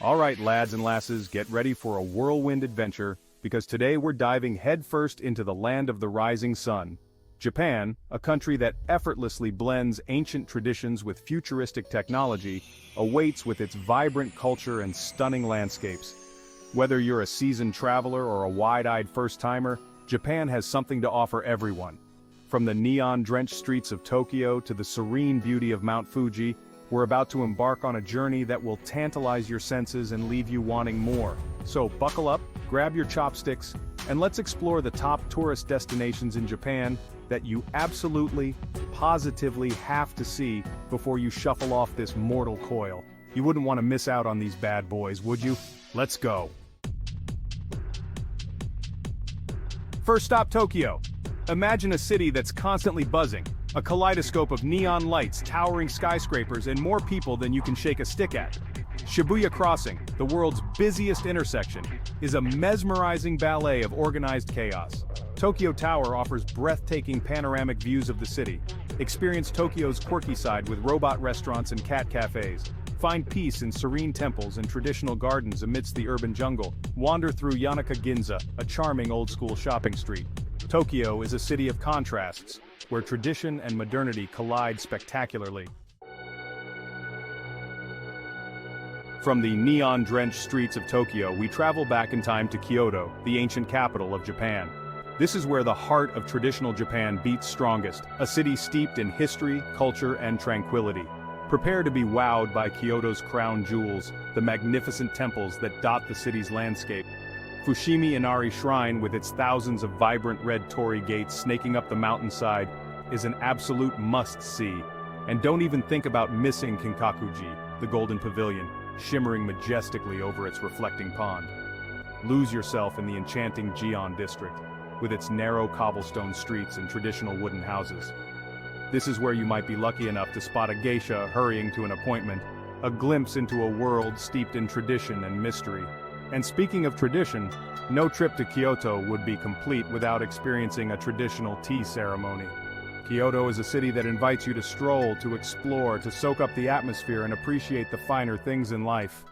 Alright lads and lasses, get ready for a whirlwind adventure, because today we're diving headfirst into the land of the rising sun. Japan, a country that effortlessly blends ancient traditions with futuristic technology, awaits with its vibrant culture and stunning landscapes. Whether you're a seasoned traveler or a wide-eyed first-timer, Japan has something to offer everyone. From the neon-drenched streets of Tokyo to the serene beauty of Mount Fuji, we're about to embark on a journey that will tantalize your senses and leave you wanting more. So buckle up, grab your chopsticks, and let's explore the top tourist destinations in Japan that you absolutely, positively have to see before you shuffle off this mortal coil. You wouldn't want to miss out on these bad boys, would you? Let's go. First stop, Tokyo. Imagine a city that's constantly buzzing, a kaleidoscope of neon lights, towering skyscrapers, and more people than you can shake a stick at. Shibuya Crossing, the world's busiest intersection, is a mesmerizing ballet of organized chaos. Tokyo Tower offers breathtaking panoramic views of the city. Experience Tokyo's quirky side with robot restaurants and cat cafes. Find peace in serene temples and traditional gardens amidst the urban jungle. Wander through Yanaka-Ginza, a charming old-school shopping street. Tokyo is a city of contrasts, where tradition and modernity collide spectacularly. From the neon-drenched streets of Tokyo, we travel back in time to Kyoto, the ancient capital of Japan. This is where the heart of traditional Japan beats strongest, a city steeped in history, culture, and tranquility. Prepare to be wowed by Kyoto's crown jewels, the magnificent temples that dot the city's landscape. Fushimi Inari Shrine, with its thousands of vibrant red torii gates snaking up the mountainside, is an absolute must-see. And don't even think about missing Kinkaku-ji, the golden pavilion, shimmering majestically over its reflecting pond. Lose yourself in the enchanting Gion district, with its narrow cobblestone streets and traditional wooden houses. This is where you might be lucky enough to spot a geisha hurrying to an appointment, a glimpse into a world steeped in tradition and mystery. And speaking of tradition, no trip to Kyoto would be complete without experiencing a traditional tea ceremony. Kyoto is a city that invites you to stroll, to explore, to soak up the atmosphere and appreciate the finer things in life.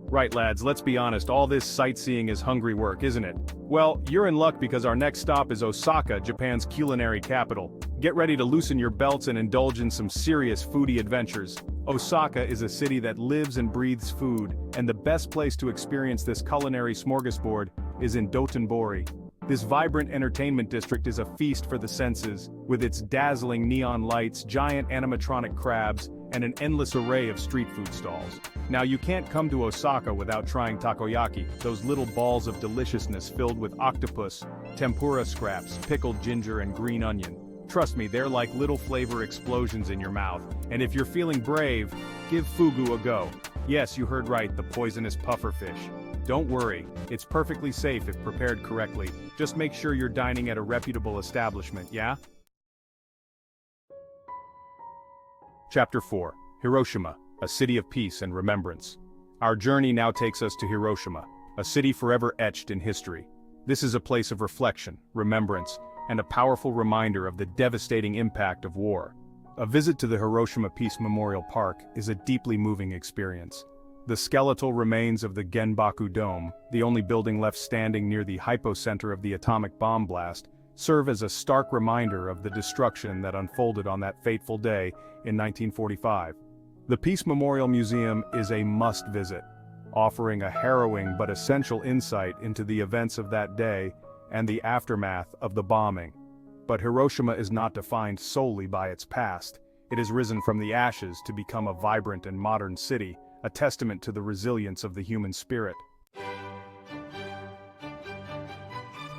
Right lads, let's be honest, all this sightseeing is hungry work, isn't it? Well, you're in luck because our next stop is Osaka, Japan's culinary capital. Get ready to loosen your belts and indulge in some serious foodie adventures. Osaka is a city that lives and breathes food, and the best place to experience this culinary smorgasbord is in Dotonbori. This vibrant entertainment district is a feast for the senses, with its dazzling neon lights, giant animatronic crabs, and an endless array of street food stalls. Now you can't come to Osaka without trying takoyaki, those little balls of deliciousness filled with octopus, tempura scraps, pickled ginger and green onion. Trust me, they're like little flavor explosions in your mouth, and if you're feeling brave, give fugu a go. Yes, you heard right, the poisonous pufferfish. Don't worry, it's perfectly safe if prepared correctly. Just make sure you're dining at a reputable establishment, yeah? Chapter 4. Hiroshima, a city of peace and remembrance. Our journey now takes us to Hiroshima, a city forever etched in history. This is a place of reflection, remembrance, and a powerful reminder of the devastating impact of war. A visit to the Hiroshima Peace Memorial Park is a deeply moving experience. The skeletal remains of the Genbaku Dome, the only building left standing near the hypocenter of the atomic bomb blast, serve as a stark reminder of the destruction that unfolded on that fateful day in 1945. The Peace Memorial Museum is a must-visit, offering a harrowing but essential insight into the events of that day and the aftermath of the bombing. But Hiroshima is not defined solely by its past. It has risen from the ashes to become a vibrant and modern city, a testament to the resilience of the human spirit.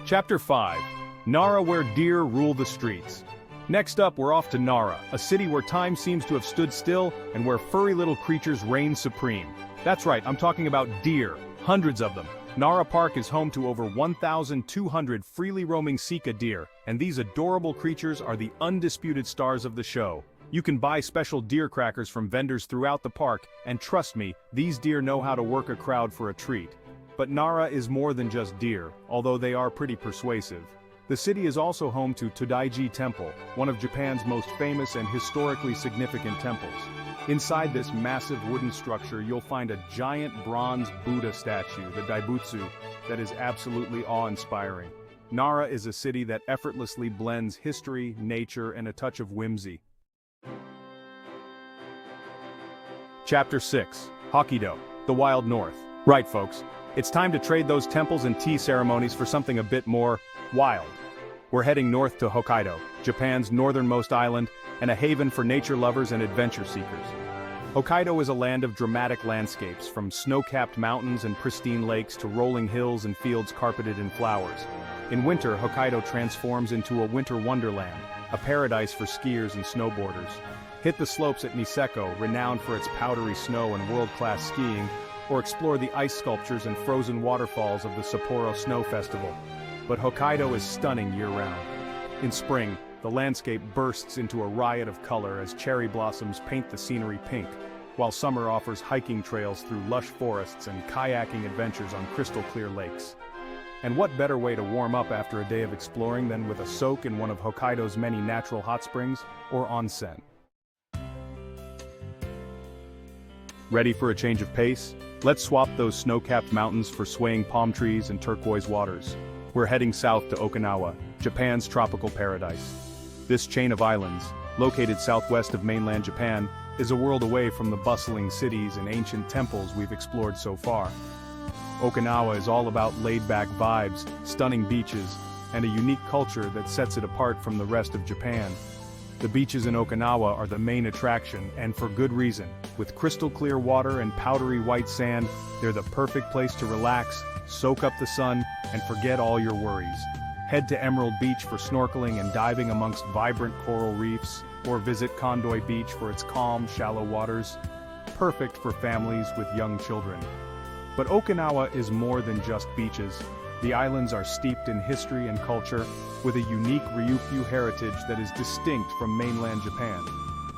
Chapter 5. Nara, where deer rule the streets. Next up, we're off to Nara, a city where time seems to have stood still and where furry little creatures reign supreme. That's right, I'm talking about deer, hundreds of them. Nara Park is home to over 1,200 freely roaming sika deer, and these adorable creatures are the undisputed stars of the show. You can buy special deer crackers from vendors throughout the park, and trust me, these deer know how to work a crowd for a treat. But Nara is more than just deer, although they are pretty persuasive. The city is also home to Todaiji Temple, one of Japan's most famous and historically significant temples. Inside this massive wooden structure, you'll find a giant bronze Buddha statue, the Daibutsu, that is absolutely awe-inspiring. Nara is a city that effortlessly blends history, nature, and a touch of whimsy. Chapter 6. Hokkaido, the Wild North. Right, folks. It's time to trade those temples and tea ceremonies for something a bit more wild. We're heading north to Hokkaido, Japan's northernmost island, and a haven for nature lovers and adventure seekers. Hokkaido is a land of dramatic landscapes, from snow-capped mountains and pristine lakes to rolling hills and fields carpeted in flowers. In winter, Hokkaido transforms into a winter wonderland, a paradise for skiers and snowboarders. Hit the slopes at Niseko, renowned for its powdery snow and world-class skiing, or explore the ice sculptures and frozen waterfalls of the Sapporo Snow Festival. But Hokkaido is stunning year-round. In spring, the landscape bursts into a riot of color as cherry blossoms paint the scenery pink, while summer offers hiking trails through lush forests and kayaking adventures on crystal-clear lakes. And what better way to warm up after a day of exploring than with a soak in one of Hokkaido's many natural hot springs, or onsen? Ready for a change of pace? Let's swap those snow-capped mountains for swaying palm trees and turquoise waters. We're heading south to Okinawa, Japan's tropical paradise. This chain of islands, located southwest of mainland Japan, is a world away from the bustling cities and ancient temples we've explored so far. Okinawa is all about laid-back vibes, stunning beaches, and a unique culture that sets it apart from the rest of Japan. The beaches in Okinawa are the main attraction, and for good reason. With crystal-clear water and powdery white sand, they're the perfect place to relax, soak up the sun, and forget all your worries. Head to Emerald Beach for snorkeling and diving amongst vibrant coral reefs, or visit Kondoi Beach for its calm, shallow waters. Perfect for families with young children. But Okinawa is more than just beaches. The islands are steeped in history and culture, with a unique Ryukyu heritage that is distinct from mainland Japan.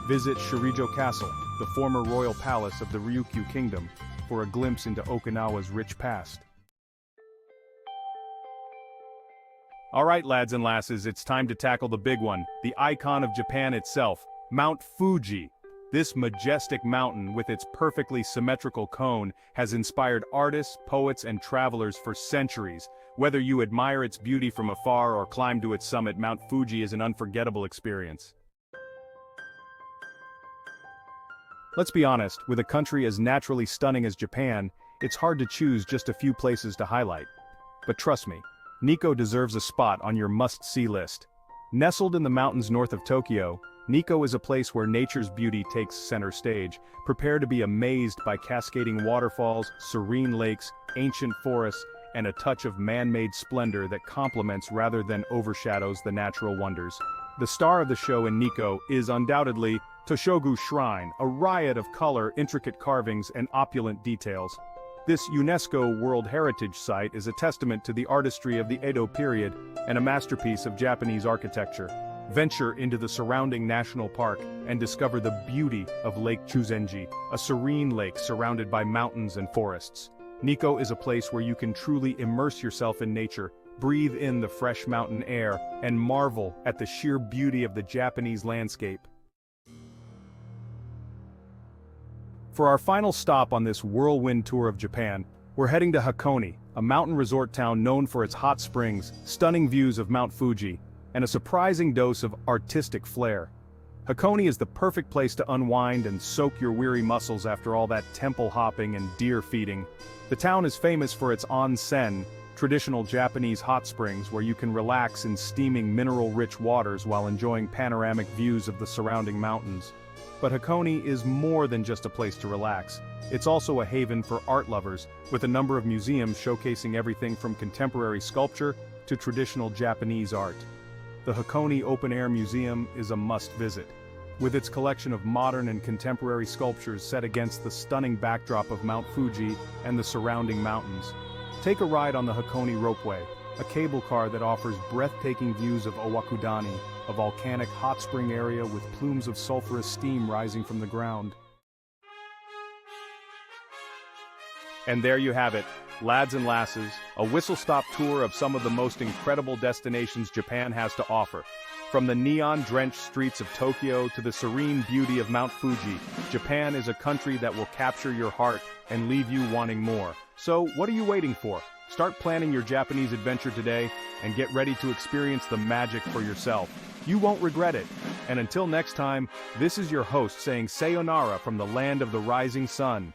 Visit Shirijo Castle, the former royal palace of the Ryukyu Kingdom, for a glimpse into Okinawa's rich past. Alright, lads and lasses, it's time to tackle the big one, the icon of Japan itself, Mount Fuji. This majestic mountain, with its perfectly symmetrical cone, has inspired artists, poets, and travelers for centuries. Whether you admire its beauty from afar or climb to its summit, Mount Fuji is an unforgettable experience. Let's be honest, with a country as naturally stunning as Japan, it's hard to choose just a few places to highlight. But trust me, Nikko deserves a spot on your must-see list. Nestled in the mountains north of Tokyo, Nikko is a place where nature's beauty takes center stage. Prepare to be amazed by cascading waterfalls, serene lakes, ancient forests, and a touch of man-made splendor that complements rather than overshadows the natural wonders. The star of the show in Nikko is undoubtedly Toshogu Shrine, a riot of color, intricate carvings, and opulent details. This UNESCO World Heritage Site is a testament to the artistry of the Edo period and a masterpiece of Japanese architecture. Venture into the surrounding national park and discover the beauty of Lake Chuzenji, a serene lake surrounded by mountains and forests. Nikko is a place where you can truly immerse yourself in nature, breathe in the fresh mountain air, and marvel at the sheer beauty of the Japanese landscape. For our final stop on this whirlwind tour of Japan, we're heading to Hakone, a mountain resort town known for its hot springs, stunning views of Mount Fuji, and a surprising dose of artistic flair. Hakone is the perfect place to unwind and soak your weary muscles after all that temple hopping and deer feeding. The town is famous for its onsen, traditional Japanese hot springs where you can relax in steaming mineral-rich waters while enjoying panoramic views of the surrounding mountains. But Hakone is more than just a place to relax. It's also a haven for art lovers, with a number of museums showcasing everything from contemporary sculpture to traditional Japanese art. The Hakone Open Air Museum is a must-visit, with its collection of modern and contemporary sculptures set against the stunning backdrop of Mount Fuji and the surrounding mountains. Take a ride on the Hakone Ropeway, a cable car that offers breathtaking views of Owakudani, a volcanic hot spring area with plumes of sulfurous steam rising from the ground. And there you have it, lads and lasses, a whistle-stop tour of some of the most incredible destinations Japan has to offer. From the neon-drenched streets of Tokyo to the serene beauty of Mount Fuji, Japan is a country that will capture your heart and leave you wanting more. So, what are you waiting for? Start planning your Japanese adventure today and get ready to experience the magic for yourself. You won't regret it. And until next time, this is your host saying sayonara from the land of the rising sun.